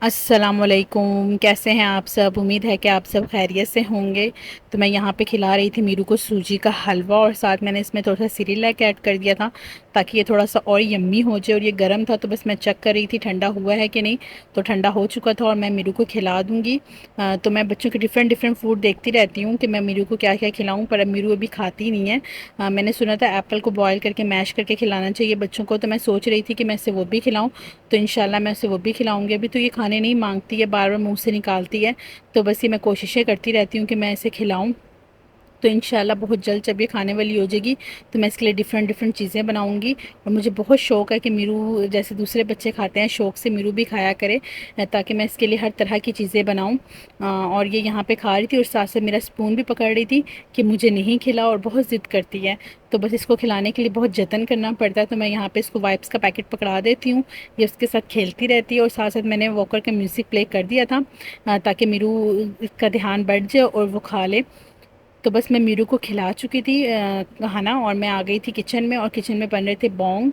अस्सलामुअलैकुम, कैसे हैं आप सब। उम्मीद है कि आप सब खैरियत से होंगे। तो मैं यहाँ पे खिला रही थी मीरू को सूजी का हलवा और साथ मैंने इसमें थोड़ा सा सिरिलैक ऐड कर दिया था ताकि ये थोड़ा सा और यम्मी हो जाए। और ये गर्म था तो बस मैं चेक कर रही थी ठंडा हुआ है कि नहीं। तो ठंडा हो चुका था और मैं मीरू को खिला दूँगी। तो मैं बच्चों के डिफरेंट डिफरेंट फूड देखती रहती हूँ कि मैं मीरू को क्या क्या खिलाऊँ, पर अब मीरू अभी खाती नहीं है। मैंने सुना था एप्पल को बॉयल करके मैश करके खिलाना चाहिए बच्चों को, तो मैं सोच रही थी कि मैं इसे वो भी खिलाऊँ। तो इंशाल्लाह मैं उसे वो भी खिलाऊंगी। अभी तो ये खाने नहीं मांगती है, बार बार मुंह से निकालती है। तो बस ये मैं कोशिशें करती रहती हूँ कि मैं इसे खिलाऊँ। तो इंशाल्लाह बहुत जल्द जब ये खाने वाली हो जाएगी तो मैं इसके लिए डिफरेंट डिफरेंट चीज़ें बनाऊंगी। और मुझे बहुत शौक़ है कि मीरू जैसे दूसरे बच्चे खाते हैं शौक़ से मीरू भी खाया करे, ताकि मैं इसके लिए हर तरह की चीज़ें बनाऊं। और ये यहाँ पे खा रही थी और साथ से मेरा स्पून भी पकड़ रही थी कि मुझे नहीं खिला, और बहुत ज़िद करती है। तो बस इसको खिलाने के लिए बहुत जतन करना पड़ता है। तो मैं यहाँ पे इसको वाइप्स का पैकेट पकड़ा देती हूँ, ये उसके साथ खेलती रहती है। और साथ साथ मैंने वॉकर का म्यूज़िक प्ले कर दिया था ताकि मीरू का ध्यान बढ़ जाए और वो खा ले। तो बस मैं मीरू को खिला चुकी थी खाना, और मैं आ गई थी किचन में, और किचन में बन रहे थे बोंग।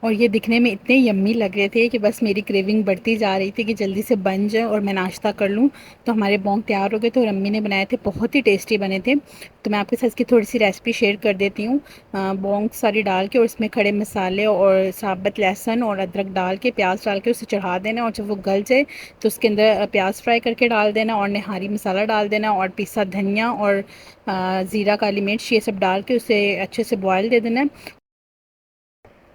और ये दिखने में इतने यम्मी लग रहे थे कि बस मेरी क्रेविंग बढ़ती जा रही थी कि जल्दी से बन जाए और मैं नाश्ता कर लूँ। तो हमारे बोंग तैयार हो गए थे और अम्मी ने बनाए थे, बहुत ही टेस्टी बने थे। तो मैं आपके साथ इसकी थोड़ी सी रेसिपी शेयर कर देती हूँ। बोंग सारी डाल के और इसमें खड़े मसाले और साबुत लहसुन और अदरक डाल के, प्याज डाल के उसे चढ़ा देना। और जब वो गल जाए तो उसके अंदर प्याज फ्राई करके डाल देना और नहारी मसाला डाल देना और पिसा धनिया और ज़ीरा, काली मिर्च, ये सब डाल के उसे अच्छे से बॉयल दे देना है।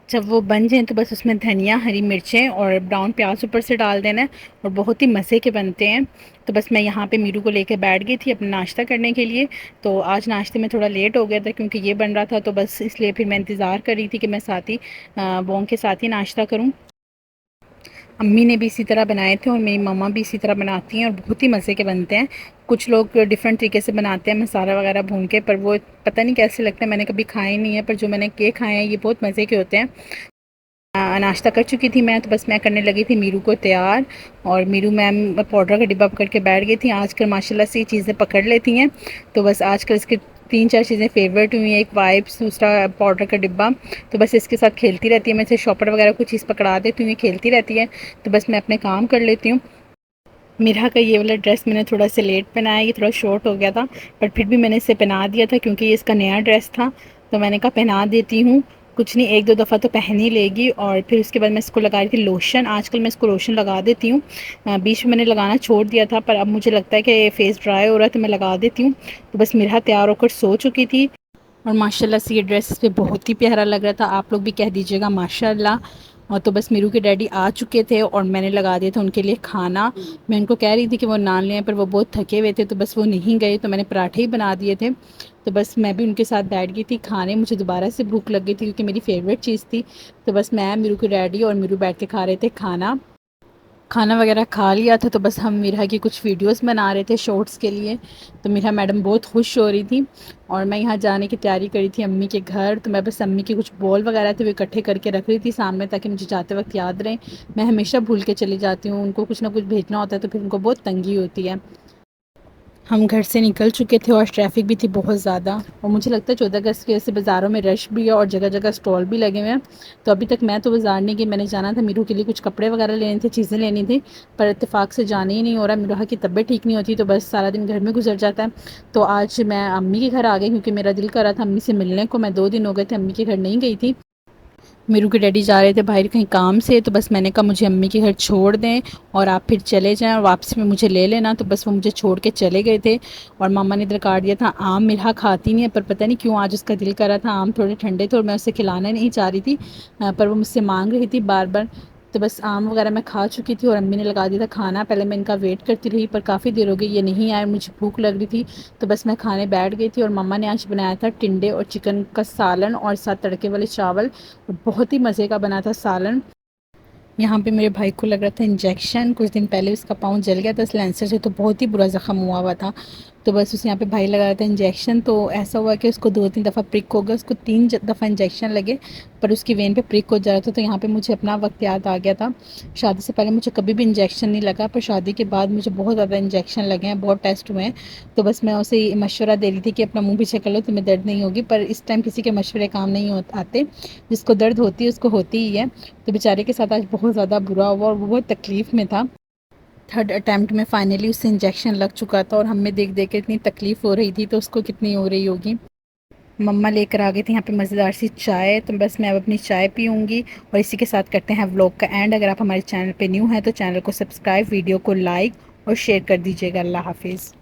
जब वो बन जाएँ तो बस उसमें धनिया, हरी मिर्चें और ब्राउन प्याज ऊपर से डाल देना है, और बहुत ही मज़े के बनते हैं। तो बस मैं यहाँ पे मीरू को लेके बैठ गई थी अपना नाश्ता करने के लिए। तो आज नाश्ते में थोड़ा लेट हो गया था क्योंकि ये बन रहा था, तो बस इसलिए फिर मैं इंतज़ार कर रही थी कि मैं साथ ही बोंग के साथ ही नाश्ता करूँ। अम्मी ने भी इसी तरह बनाए थे और मेरी मम्मा भी इसी तरह बनाती हैं और बहुत ही मज़े के बनते हैं। कुछ लोग डिफरेंट तरीके से बनाते हैं मसाला वगैरह भून के, पर वो पता नहीं कैसे लगता है, मैंने कभी खाए नहीं है। पर जो मैंने के खाए हैं ये बहुत मज़े के होते हैं। नाश्ता कर चुकी थी मैं, तो बस मैं करने लगी थी मीरू को तैयार। और मीरू मैम पाउडर का डिब्बा पकड़ के बैठ गई थी। आजकल माशाल्लाह से ये चीज़ें पकड़ लेती हैं। तो बस आजकल इसके 3-4 चीज़ें फ़ेवरेट हुई हैं, एक वाइप्स, दूसरा पाउडर का डिब्बा। तो बस इसके साथ खेलती रहती है। मैं इसे शॉपर वगैरह कुछ चीज़ पकड़ा देती हूँ, ये खेलती रहती है। तो बस मैं अपने काम कर लेती हूँ। मिरा का ये वाला ड्रेस मैंने थोड़ा सा लेट पहनाया, ये थोड़ा शॉर्ट हो गया था, बट फिर भी मैंने इसे पहना दिया था क्योंकि ये इसका नया ड्रेस था। तो मैंने कहा पहना देती हूँ, कुछ नहीं, एक दो दफ़ा तो पहन ही लेगी। और फिर उसके बाद मैं इसको लगा रही थी लोशन। आजकल मैं इसको लोशन लगा देती हूँ। बीच में मैंने लगाना छोड़ दिया था, पर अब मुझे लगता है कि फेस ड्राई हो रहा है तो मैं लगा देती हूँ। तो बस मिरा तैयार होकर सो चुकी थी और माशाल्लाह से ये ड्रेस इस पे बहुत ही प्यारा लग रहा था। आप लोग भी कह दीजिएगा माशाल्लाह। और तो बस मीरू के डैडी आ चुके थे और मैंने लगा दिया था उनके लिए खाना। मैं उनको कह रही थी कि वो नान लें, पर वो बहुत थके हुए थे तो बस वो नहीं गए। तो मैंने पराठे ही बना दिए थे। तो बस मैं भी उनके साथ बैठ गई थी खाने। मुझे दोबारा से भूख लग गई थी क्योंकि मेरी फ़ेवरेट चीज़ थी। तो बस मैं, मीरू के डैडी और मीरू बैठ के खा रहे थे खाना। खाना वगैरह खा लिया था तो बस हम मीरा की कुछ वीडियोस बना रहे थे शॉर्ट्स के लिए। तो मीरा मैडम बहुत खुश हो रही थी और मैं यहाँ जाने की तैयारी करी थी अम्मी के घर। तो मैं बस अम्मी के कुछ बॉल वगैरह थे वो इकट्ठे करके रख रही थी सामने ताकि मुझे जाते वक्त याद रहे। मैं हमेशा भूल के चली जाती हूँ, उनको कुछ ना कुछ भेजना होता है तो फिर उनको बहुत तंगी होती है। हम घर से निकल चुके थे और ट्रैफिक भी थी बहुत ज़्यादा। और मुझे लगता है 14 अगस्त की वजह से बाज़ारों में रश भी है और जगह जगह स्टॉल भी लगे हुए हैं। तो अभी तक मैं तो बाज़ार नहीं गई, मैंने जाना था मीरू के लिए कुछ कपड़े वगैरह लेने थे, चीज़ें लेनी थी, पर इत्तेफाक से जाने ही नहीं हो रहा। मीरू की तबीयत ठीक नहीं होती तो बस सारा दिन घर में गुजर जाता है। तो आज मैं अम्मी के घर आ गई क्योंकि मेरा दिल कर रहा था अम्मी से मिलने को। मैं 2 दिन हो गए थे अम्मी के घर नहीं गई थी। मीरू के डैडी जा रहे थे बाहर कहीं काम से, तो बस मैंने कहा मुझे अम्मी के घर छोड़ दें और आप फिर चले जाएं और वापसी में मुझे ले लेना। तो बस वो मुझे छोड़ के चले गए थे। और मामा ने इधर काट दिया था आम। मिरहा खाती नहीं है, पर पता नहीं क्यों आज उसका दिल कर रहा था। आम थोड़े ठंडे थे और मैं उसे खिलाना नहीं चाह रही थी, पर वो मुझसे मांग रही थी बार बार। तो बस आम वगैरह मैं खा चुकी थी और अम्मी ने लगा दिया था खाना। पहले मैं इनका वेट करती रही पर काफ़ी देर हो गई ये नहीं आए, मुझे भूख लग रही थी। तो बस मैं खाने बैठ गई थी और मम्मा ने आज बनाया था टिंडे और चिकन का सालन और साथ तड़के वाले चावल। बहुत ही मज़े का बना था सालन। यहाँ पे मेरे भाई को लग रहा था इंजेक्शन, कुछ दिन पहले उसका पाँव जल गया था सिलेंसर से, तो बहुत ही बुरा ज़ख्म हुआ था। तो बस उसे यहाँ पे भाई लगा रहा था इंजेक्शन। तो ऐसा हुआ कि उसको 2-3 दफ़ा प्रिक हो गया, उसको 3 दफ़ा इंजेक्शन लगे पर उसकी वेन पे प्रिक हो जा रहा था। तो यहाँ पे मुझे अपना वक्त याद आ गया था। शादी से पहले मुझे कभी भी इंजेक्शन नहीं लगा, पर शादी के बाद मुझे बहुत ज़्यादा इंजेक्शन लगे हैं, बहुत टेस्ट हुए हैं। तो बस मैं उसे मशवरा दे रही थी कि अपना मुँह पीछे कर लो, तुम्हें दर्द नहीं होगी। पर इस टाइम किसी के मशवरे काम नहीं आते, जिसको दर्द होती है उसको होती ही है। तो बेचारे के साथ आज बहुत ज़्यादा बुरा हुआ और वो बहुत तकलीफ़ में था। थर्ड अटैम्प्ट में फाइनली उससे इंजेक्शन लग चुका था और हमें देख देख के इतनी तकलीफ़ हो रही थी, तो उसको कितनी हो रही होगी। मम्मा लेकर आ गई थी यहाँ पे मज़ेदार सी चाय, तो बस मैं अब अपनी चाय पीऊँगी और इसी के साथ करते हैं व्लॉग का एंड। अगर आप हमारे चैनल पे न्यू हैं तो चैनल को सब्सक्राइब, वीडियो को लाइक और शेयर कर दीजिएगा। अल्लाह हाफिज़।